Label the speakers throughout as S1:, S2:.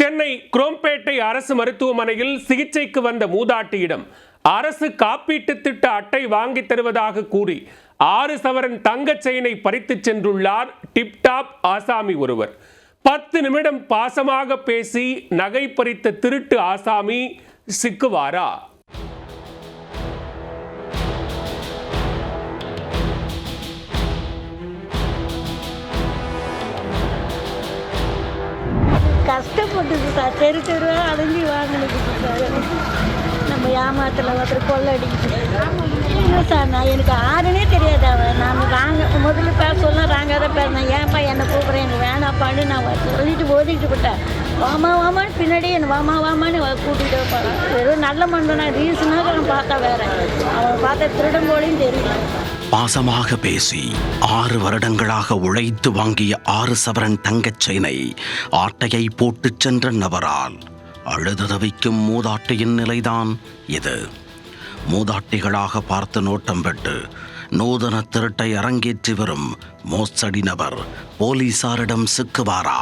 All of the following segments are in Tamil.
S1: சென்னை குரோம்பேட்டை அரசு மருத்துவமனையில் சிகிச்சைக்கு வந்த மூதாட்டியிடம் அரசு காப்பீட்டு திட்ட அட்டை வாங்கி தருவதாக கூறி 6 சவரன் தங்கச் செயினை பறித்துச் சென்றுள்ளார் டிப்டாப் ஆசாமி ஒருவர். 10 நிமிடம் பாசமாக பேசி நகை பறித்த திருட்டு ஆசாமி சிக்குவாரா?
S2: கஷ்டப்பட்டுது சார். தெரு தெருவாக அடைஞ்சி வாங்கினது சார். நம்ம ஏமாத்தில் ஒருத்தர் கொள்ளடிக்கிட்டு இல்லை சார். நான் எனக்கு ஆறுனே தெரியாது. அவன் நான் முதல்ல பேச சொல்ல ராங்காத பேசினேன். ஏன்ப்பா என்னை கூப்பிட்றேன், எனக்கு வேணாப்பான்னு நான் சொல்லிட்டு ஓதிக்கிட்டு விட்டேன். வாமான்னு பின்னாடியே என்னை வாமான்னு கூட்டிகிட்டு போகிறான். வெறும் நல்ல மண்டனா ரீசனாக நான் பார்த்தா வேற அவன் பார்த்தா திருடம் போலையும் தெரியல.
S3: பாசமாக பேசி 6 வருடங்களாக உழைத்து வாங்கிய 6 சவரன் தங்கச் செயினை ஆட்டையை போட்டுச் சென்ற நபரால் அழுது தவிக்கும் மூதாட்டியின் நிலைதான் இது. மூதாட்டிகளாக பார்த்து நோட்டம் பெற்று நூதன திருட்டை அரங்கேற்றி வரும் மோசடி நபர் போலீசாரிடம் சிக்குவாரா?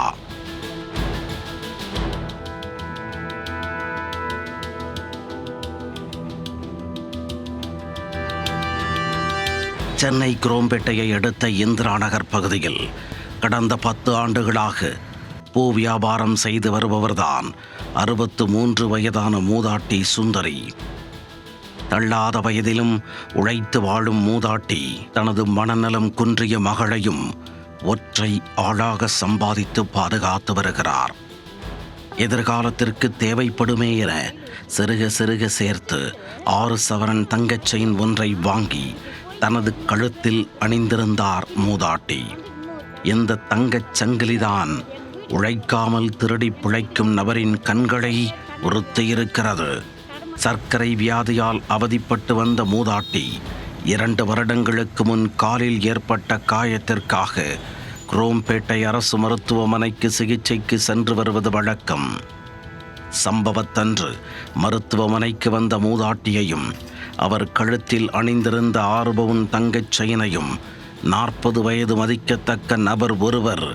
S3: சென்னை குரோம்பேட்டையை அடுத்த இந்திரா நகர் பகுதியில் கடந்த 10 ஆண்டுகளாக பூ வியாபாரம் செய்து வருபவர்தான் 63 வயதான மூதாட்டி சுந்தரி. தள்ளாத வயதிலும் உழைத்து வாழும் மூதாட்டி தனது மனநலம் குன்றிய மகளையும் ஒற்றை ஆளாக சம்பாதித்து பாதுகாத்து வருகிறார். எதிர்காலத்திற்கு தேவைப்படுமே என சிறுக சிறுக சேர்த்து 6 சவரன் தங்கச் செயின் ஒன்றை வாங்கி தனது கழுத்தில் அணிந்திருந்தார் மூதாட்டி. இந்த தங்கச் சங்கிலிதான் உழைக்காமல் திருடி பிழைக்கும் நபரின் கண்களை உறுத்தியிருக்கிறது. சர்க்கரை வியாதியால் அவதிப்பட்டு வந்த மூதாட்டி 2 வருடங்களுக்கு முன் காலில் ஏற்பட்ட காயத்திற்காக குரோம்பேட்டை அரசு மருத்துவமனைக்கு சிகிச்சைக்கு சென்று வருவது வழக்கம். சம்பவத்தன்று மருத்துவமனைக்கு வந்த மூதாட்டியையும் அவர் கழுத்தில் அணிந்திருந்த 6 பவுன் தங்கச் செயினையும் 40 வயது மதிக்கத்தக்க நபர் ஒருவர்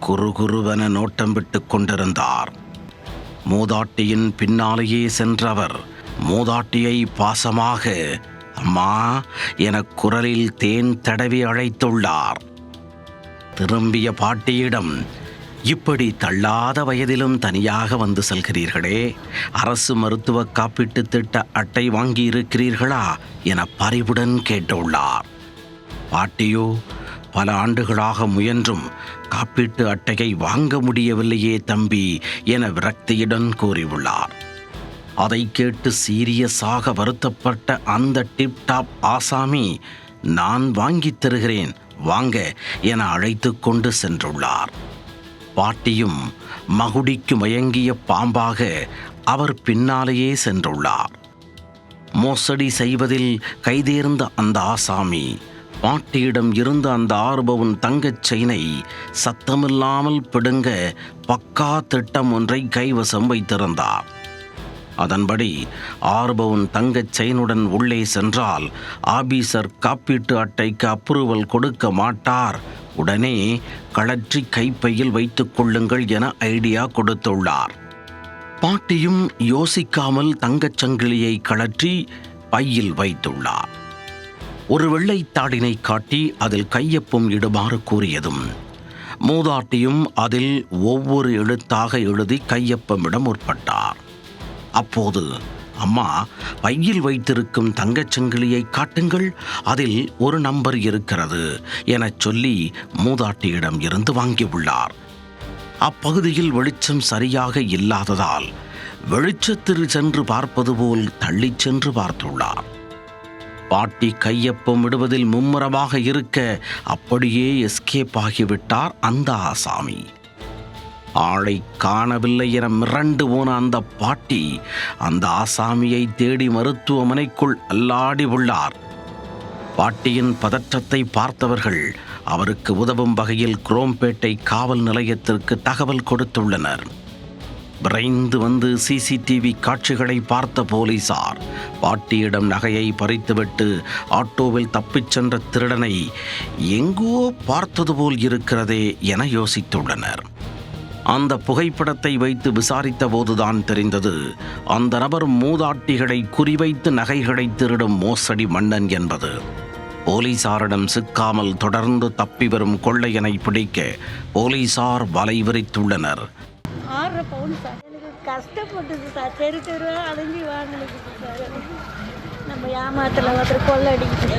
S3: குறுகுருவென நோட்டம் விட்டு கொண்டிருந்தார். மூதாட்டியின் பின்னாலேயே சென்றவர் மூதாட்டியை பாசமாக அம்மா என குரலில் தேன் தடவி அழைத்துள்ளார். திரும்பிய பாட்டியிடம், இப்படி தள்ளாத வயதிலும் தனியாக வந்து செல்கிறீர்களே, அரசு மருத்துவ காப்பீட்டு திட்ட அட்டை வாங்கி இருக்கிறீர்களா என பரிவுடன் கேட்டுள்ளார். பாட்டியோ பல ஆண்டுகளாக முயன்றும் காப்பீட்டு அட்டையை வாங்க முடியவில்லையே தம்பி என விரக்தியுடன் கூறியுள்ளார். அதை கேட்டு சீரியஸாக வருத்தப்பட்ட அந்த டிப்டாப் ஆசாமி, நான் வாங்கி தருகிறேன் வாங்க என அழைத்து கொண்டு சென்றுள்ளார். பாட்டியும் மகுடிக்கு மயங்கிய பாம்பாக அவர் பின்னாலேயே சென்றுள்ளார். மோசடி செய்வதில் கைதேர்ந்த அந்த ஆசாமி பாட்டியிடம் இருந்த அந்த 6 பவுன் தங்கச் செயினை சத்தமில்லாமல் பிடுங்க பக்கா திட்டம் ஒன்றை கைவசம் வைத்திருந்தார். அதன்படி 6 பவுன் தங்கச் செயினுடன் உள்ளே சென்றால் ஆபீசர் காப்பீட்டு அட்டைக்கு அப்ரூவல் கொடுக்க மாட்டார், உடனே கழற்றி கைப்பையில் வைத்துக் கொள்ளுங்கள் என ஐடியா கொடுத்துள்ளார். பாட்டியும் யோசிக்காமல் தங்கச் சங்கிலியை கழற்றி பையில் வைத்துள்ளார். ஒரு வெள்ளைத்தாடினை காட்டி அதில் கையொப்பம் இடுமாறு கூறியதும் மூதாட்டியும் அதில் ஒவ்வொரு எழுத்தாக எழுதி கையொப்பமிட முற்பட்டார். அப்போது, அம்மா பையில் வைத்திருக்கும் தங்கச் சங்கிலியை காட்டுங்கள், அதில் ஒரு நம்பர் இருக்கிறது எனச் சொல்லி மூதாட்டியிடம் இருந்து வாங்கியுள்ளார். அப்பகுதியில் வெளிச்சம் சரியாக இல்லாததால் வெளிச்சத்தில் சென்று பார்ப்பது போல் தள்ளிச் சென்று பார்த்துள்ளார். பாட்டி கையொப்பம் இடுவதில் மும்முரமாக இருக்க அப்படியே எஸ்கேப் ஆகிவிட்டார் அந்த ஆசாமி. ஆளை காணவில்லை என மிரண்டு போன அந்த பாட்டி அந்த ஆசாமியை தேடி மருத்துவமனைக்குள் அல்லாடி உள்ளார். பாட்டியின் பதற்றத்தை பார்த்தவர்கள் அவருக்கு உதவும் வகையில் குரோம்பேட்டை காவல் நிலையத்திற்கு தகவல் கொடுத்துள்ளனர். விரைந்து வந்து சிசிடிவி காட்சிகளை பார்த்த போலீசார் பாட்டியிடம் நகையை பறித்துவிட்டு ஆட்டோவில் தப்பிச் சென்ற திருடனை எங்கோ பார்த்தது போல் இருக்கிறதே என யோசித்துள்ளனர். அந்த புகைப்படத்தை வைத்து விசாரித்த போதுதான் தெரிந்தது அந்த நபர் மூதாட்டிகளை குறிவைத்து நகைகளை திருடும் மோசடி மன்னன் என்பது. போலீசாரிடம் சிக்காமல் தொடர்ந்து தப்பி வரும் கொள்ளையனை பிடிக்க போலீசார் வலை விரித்துள்ளனர்.
S2: 6 பவுன் சார். எனக்கு கஷ்டப்பட்டது சார். தெரு தெருவா அலைஞ்சி வாங்கினது சார். நம்ம ஏமாத்தில் ஒருத்தர் கொள்ளடிக்குது.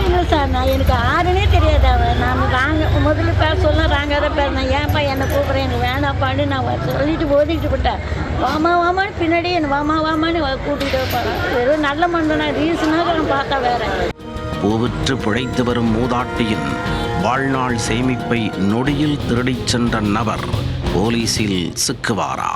S2: இல்லை சார், நான் எனக்கு ஆறுனே தெரியாது. அவன் நான் முதல்ல பேச சொல்ல ராங்காத பேசினேன். ஏன்ப்பா என்னை கூப்பிட்றேன், எனக்கு வேணாப்பான்னு நான் சொல்லிட்டு ஓதிக்கிட்டு விட்டேன். வாமான்னு பின்னாடி என்னை வாமான்னு கூட்டிகிட்டு வைப்பாங்க. வெறும் நல்ல மனுஷனா ரீசனாக நான் பார்த்தா வேற.
S3: பூவிற்று பிழைத்து வரும் மூதாட்டியின் வாழ்நாள் சேமிப்பை நொடியில் திருடிச் சென்ற நபர் போலீசில் சிக்குவாரா?